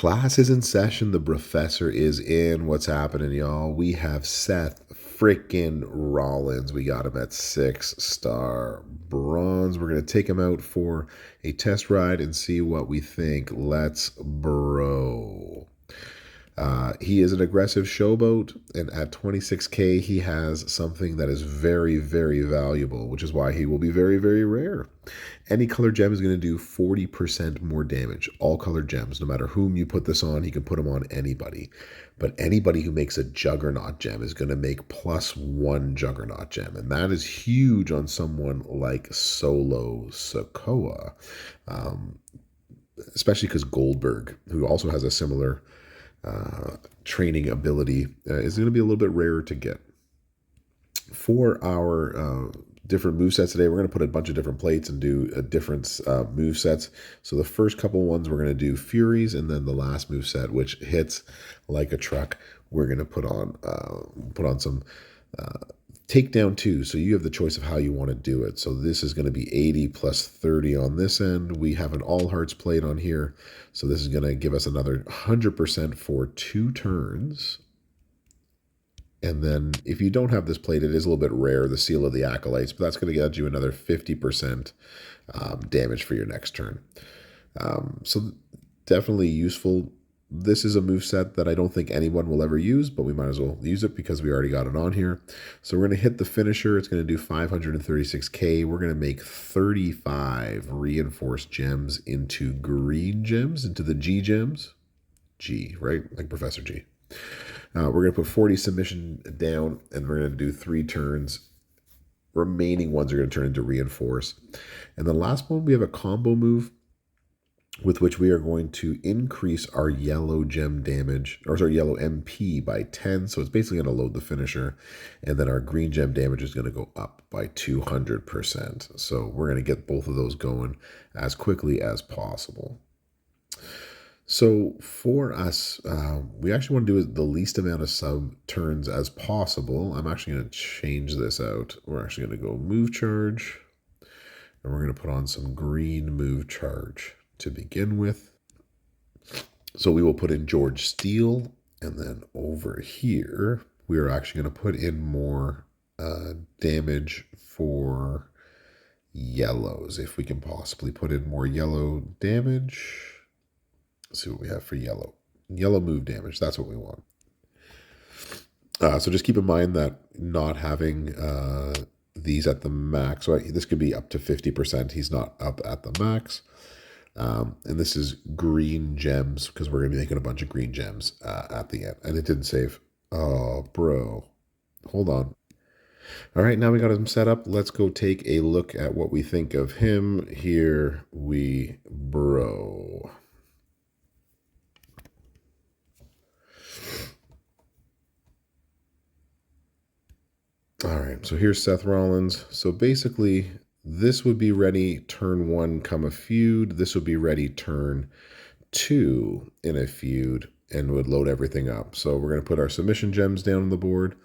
Class is in session. The Brofessor is in. What's happening, y'all? We have Seth freaking Rollins. We got him at 6-star bronze. We're going to take him out for a test ride and see what we think. Let's bro. He is an aggressive showboat, and at 26K, he has something that is very, very valuable, which is why he will be very, very rare. Any color gem is going to do 40% more damage. All colored gems, no matter whom you put this on, he can put them on anybody. But anybody who makes a Juggernaut gem is going to make +1 Juggernaut gem, and that is huge on someone like Solo Sokoa, especially because Goldberg, who also has a similar training ability, is going to be a little bit rarer to get. For our different movesets today, we're going to put a bunch of different plates and do different movesets. So the first couple ones we're going to do Furies, and then the last moveset, which hits like a truck, we're going to put on some takedown 2. So you have the choice of how you want to do it. So this is going to be 80 plus 30 on this end. We have an all hearts plate on here. So this is going to give us another 100% for 2 turns. And then if you don't have this plate, it is a little bit rare, the Seal of the Acolytes, but that's going to get you another 50% damage for your next turn. So definitely useful. This is a moveset that I don't think anyone will ever use, but we might as well use it because we already got it on here. So we're going to hit the finisher. It's going to do 536K. We're going to make 35 reinforced gems into green gems, into the G gems. G, right? Like Professor G. We're going to put 40 submission down, and we're going to do 3 turns. Remaining ones are going to turn into reinforce. And the last one, we have a combo move with which we are going to increase our yellow gem damage, or sorry, yellow MP by 10. So it's basically going to load the finisher. And then our green gem damage is going to go up by 200%. So we're going to get both of those going as quickly as possible. So for us, we actually want to do the least amount of sub turns as possible. I'm actually going to change this out. We're actually going to go move charge, and we're going to put on some green move charge to begin with. So we will put in George Steele, and then over here, we are actually going to put in more damage for yellows, if we can possibly put in more yellow damage. Let's see what we have for yellow. Yellow move damage, that's what we want. So just keep in mind that not having these at the max, so this could be up to 50%. He's not up at the max. And this is green gems, because we're going to be making a bunch of green gems at the end. And it didn't save. Oh, bro. Hold on. All right, now we got him set up. Let's go take a look at what we think of him. Here we bro. All right, so here's Seth Rollins. So basically, this would be ready turn 1 come a feud. This would be ready turn 2 in a feud, and would load everything up. So we're going to put our submission gems down on the board.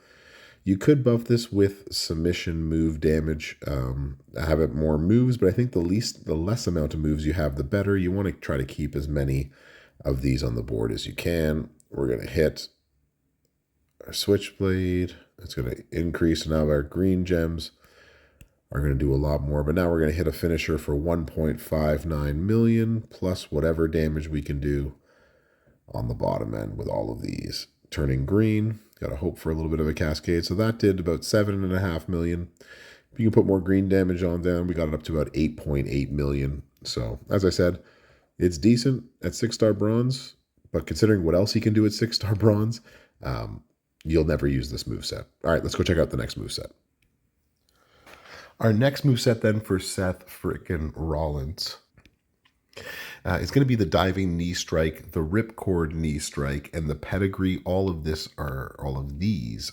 You could buff this with submission move damage, have it more moves, but I think the less amount of moves you have, the better. You want to try to keep as many of these on the board as you can. We're going to hit our switchblade. It's going to increase. Now our green gems are going to do a lot more, but now we're going to hit a finisher for 1.59 million plus whatever damage we can do on the bottom end with all of these. Turning green, got to hope for a little bit of a cascade. So that did about 7.5 million. If you can put more green damage on down, we got it up to about 8.8 million. So as I said, it's decent at 6-star bronze, but considering what else he can do at 6-star bronze, you'll never use this moveset. All right, let's go check out the next moveset. Our next moveset then for Seth freaking Rollins is going to be the diving knee strike, the ripcord knee strike, and the pedigree. All of these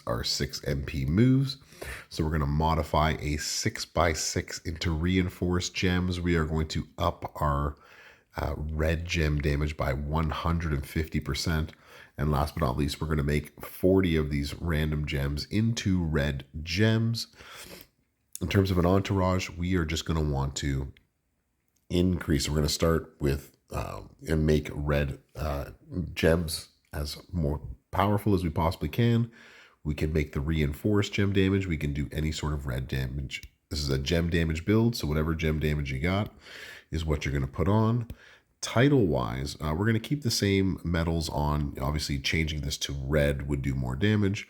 are 6 MP moves. So we're going to modify a 6x6 into reinforced gems. We are going to up our red gem damage by 150%. And last but not least, we're going to make 40 of these random gems into red gems. In terms of an entourage, we are just going to want to increase. We're going to start with and make red gems as more powerful as we possibly can. We can make the reinforced gem damage. We can do any sort of red damage. This is a gem damage build, so whatever gem damage you got is what you're going to put on. Title-wise, we're going to keep the same metals on. Obviously, changing this to red would do more damage,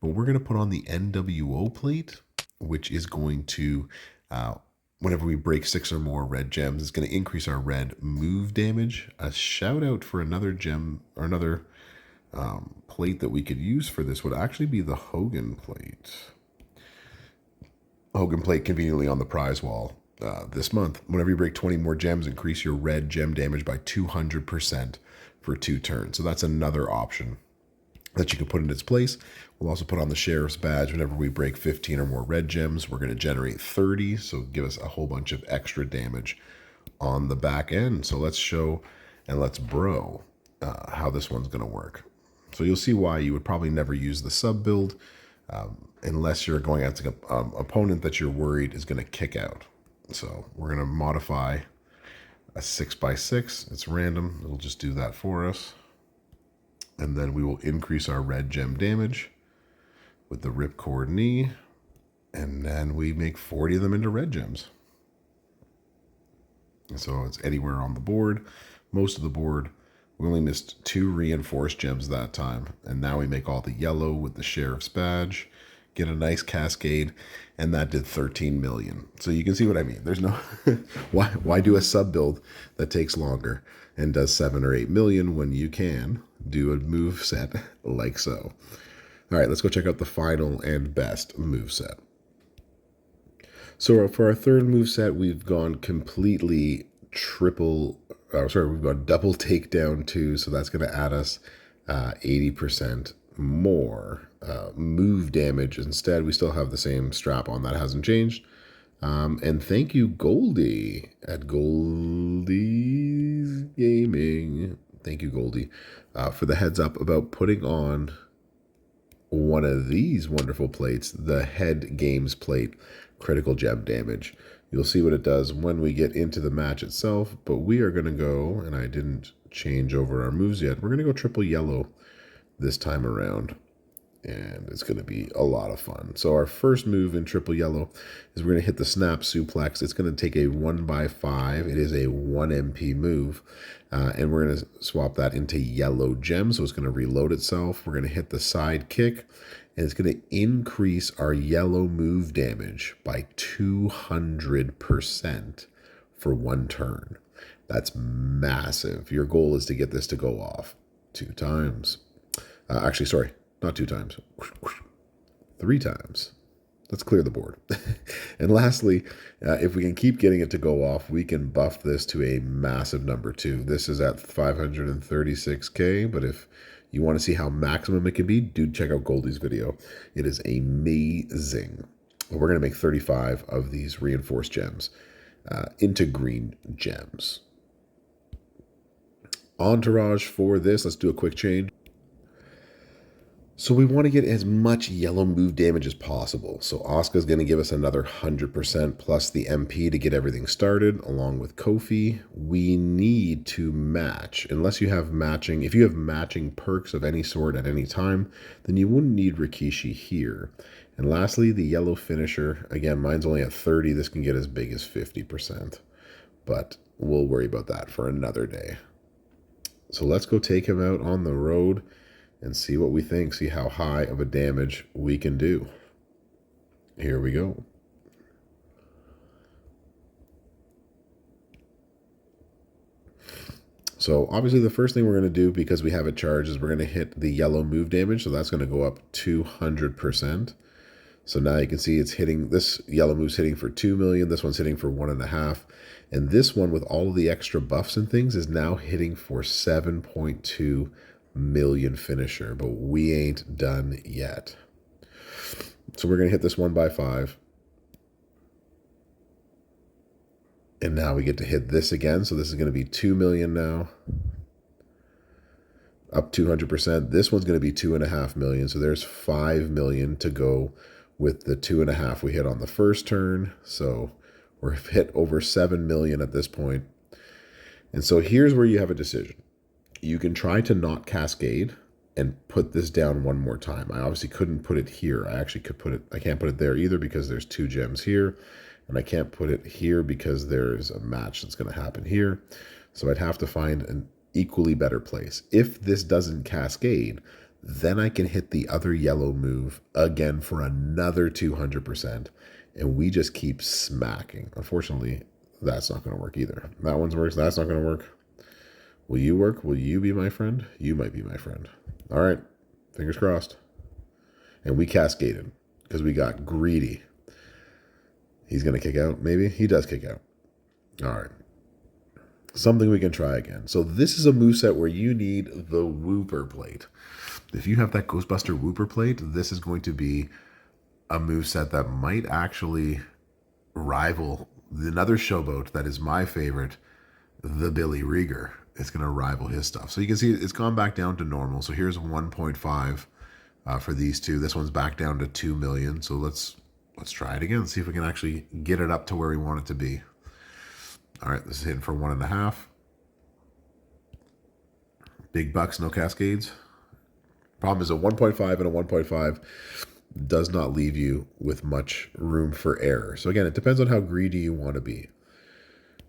but we're going to put on the NWO plate, which is going to, whenever we break 6 or more red gems, it's going to increase our red move damage. A shout out for another gem or another plate that we could use for this would actually be the Hogan plate. Hogan plate conveniently on the prize wall. This month, whenever you break 20 more gems, increase your red gem damage by 200% for 2 turns. So that's another option that you can put in its place. We'll also put on the Sheriff's Badge. Whenever we break 15 or more red gems, we're going to generate 30. So give us a whole bunch of extra damage on the back end. So let's show and let's bro how this one's going to work. So you'll see why you would probably never use the sub build unless you're going against an opponent that you're worried is going to kick out. So we're going to modify a 6x6. It's random. It'll just do that for us. And then we will increase our red gem damage with the ripcord knee. And then we make 40 of them into red gems. And so it's anywhere on the board. Most of the board. We only missed 2 reinforced gems that time. And now we make all the yellow with the Sheriff's Badge. Get a nice cascade, and that did 13 million. So you can see what I mean. There's no why do a sub build that takes longer and does 7 or 8 million when you can do a move set like so. All right, let's go check out the final and best move set. So for our third move set, we've gone completely we've gone double takedown 2, so that's going to add us 80% more move damage. Instead, we still have the same strap on. That hasn't changed. And thank you, Goldie, at Goldie's Gaming. Thank you, Goldie, for the heads up about putting on one of these wonderful plates, the Head Games plate, critical gem damage. You'll see what it does when we get into the match itself, but we are going to go, and I didn't change over our moves yet, we're going to go triple yellow this time around, and it's going to be a lot of fun. So our first move in triple yellow is we're going to hit the snap suplex. It's going to take a 1x5. It is a 1 MP move, and we're going to swap that into yellow gem, so it's going to reload itself. We're going to hit the side kick, and it's going to increase our yellow move damage by 200% for 1 turn. That's massive. Your goal is to get this to go off 2 times. Actually, sorry, not 2 times, 3 times. Let's clear the board. And lastly, if we can keep getting it to go off, we can buff this to a massive number 2. This is at 536K, but if you want to see how maximum it can be, dude, check out Goldie's video. It is amazing. We're going to make 35 of these reinforced gems into green gems. Entourage for this, let's do a quick change. So we want to get as much yellow move damage as possible. So Asuka's going to give us another 100% plus the MP to get everything started, along with Kofi. We need to match, unless you have matching. If you have matching perks of any sort at any time, then you wouldn't need Rikishi here. And lastly, the yellow finisher. Again, mine's only at 30. This can get as big as 50%. But we'll worry about that for another day. So let's go take him out on the road and see what we think, see how high of a damage we can do. Here we go. So obviously the first thing we're going to do, because we have it charged, is we're going to hit the yellow move damage. So that's going to go up 200%. So now you can see it's hitting, this yellow move's hitting for 2 million. This one's hitting for 1.5. And this one, with all of the extra buffs and things, is now hitting for 7.2 million finisher, but we ain't done yet. So we're going to hit this 1x5. And now we get to hit this again. So this is going to be 2 million now. Up 200%. This one's going to be 2.5 million. So there's 5 million to go with the 2.5 we hit on the first turn. So we're hit over 7 million at this point. And so here's where you have a decision. You can try to not cascade and put this down one more time. I obviously couldn't put it here. I actually could put it, I can't put it there either because there's 2 gems here. And I can't put it here because there's a match that's going to happen here. So I'd have to find an equally better place. If this doesn't cascade, then I can hit the other yellow move again for another 200%. And we just keep smacking. Unfortunately, that's not going to work either. That one's works. That's not going to work. Will you work? Will you be my friend? You might be my friend. All right. Fingers crossed. And we cascaded because we got greedy. He's going to kick out, maybe? He does kick out. All right. Something we can try again. So this is a moveset where you need the Whooper plate. If you have that Ghostbuster Whooper plate, this is going to be a moveset that might actually rival another showboat that is my favorite, the Billy Rieger. It's going to rival his stuff. So you can see it's gone back down to normal. So here's 1.5 for these two. This one's back down to 2 million. So let's try it again. See if we can actually get it up to where we want it to be. All right, this is hitting for 1.5. Big bucks, no cascades. Problem is a 1.5 and a 1.5 does not leave you with much room for error. So again, it depends on how greedy you want to be.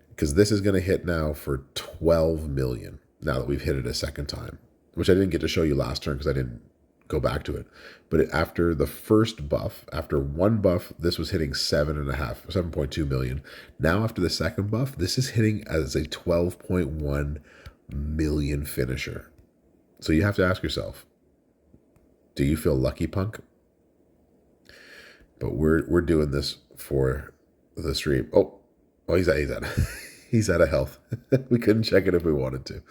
Because this is going to hit now for 12 million now that we've hit it a second time, which I didn't get to show you last turn because I didn't go back to it. But after the first buff, after one buff, this was hitting 7.2 million. Now after the second buff, this is hitting as a 12.1 million finisher. So you have to ask yourself, do you feel lucky, punk? But we're doing this for the stream. Oh, he's out. He's out of health. We couldn't check it if we wanted to.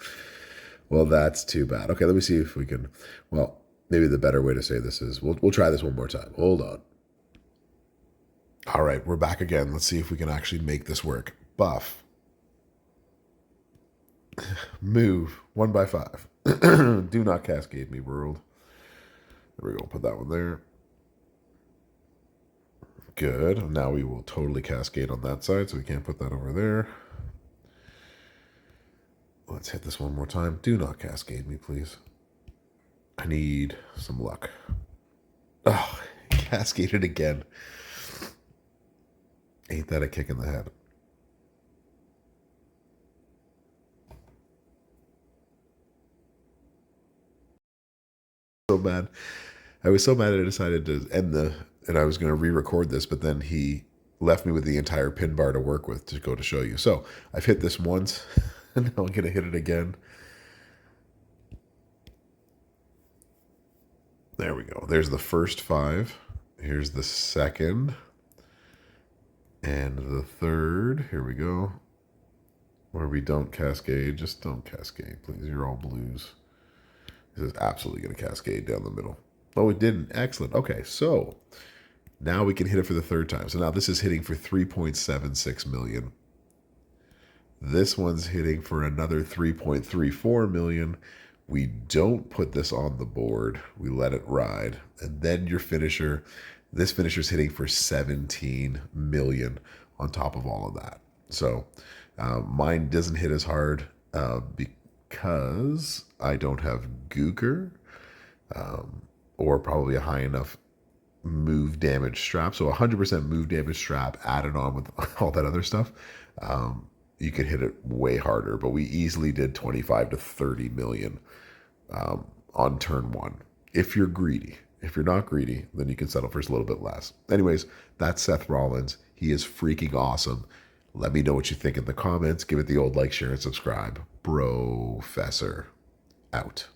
Well, that's too bad. Okay, let me see if we can. Well, maybe the better way to say this is we'll try this one more time. Hold on. All right, we're back again. Let's see if we can actually make this work. Buff. Move 1x5. Do not cascade me, world. There we go. Put that one there. Good. Now we will totally cascade on that side, so we can't put that over there. Let's hit this one more time. Do not cascade me, please. I need some luck. Oh, cascaded again. Ain't that a kick in the head? So bad. I was so mad I decided to end and I was going to re-record this, but then he left me with the entire pin bar to work with to go to show you. So I've hit this once, and now I'm going to hit it again. There we go. There's the first 5. Here's the second. And the third. Here we go. Where we don't cascade. Just don't cascade, please. You're all blues. This is absolutely going to cascade down the middle. Oh, it didn't. Excellent. Okay, so now we can hit it for the third time. So now this is hitting for 3.76 million. This one's hitting for another 3.34 million. We don't put this on the board. We let it ride. And then your finisher, this finisher's hitting for 17 million on top of all of that. So mine doesn't hit as hard because I don't have Gooker. Or probably a high enough move damage strap. So 100% move damage strap added on with all that other stuff. You could hit it way harder, but we easily did 25 to 30 million on turn 1. If you're greedy. If you're not greedy, then you can settle for a little bit less. Anyways, that's Seth Rollins. He is freaking awesome. Let me know what you think in the comments. Give it the old like, share, and subscribe. Brofessor out.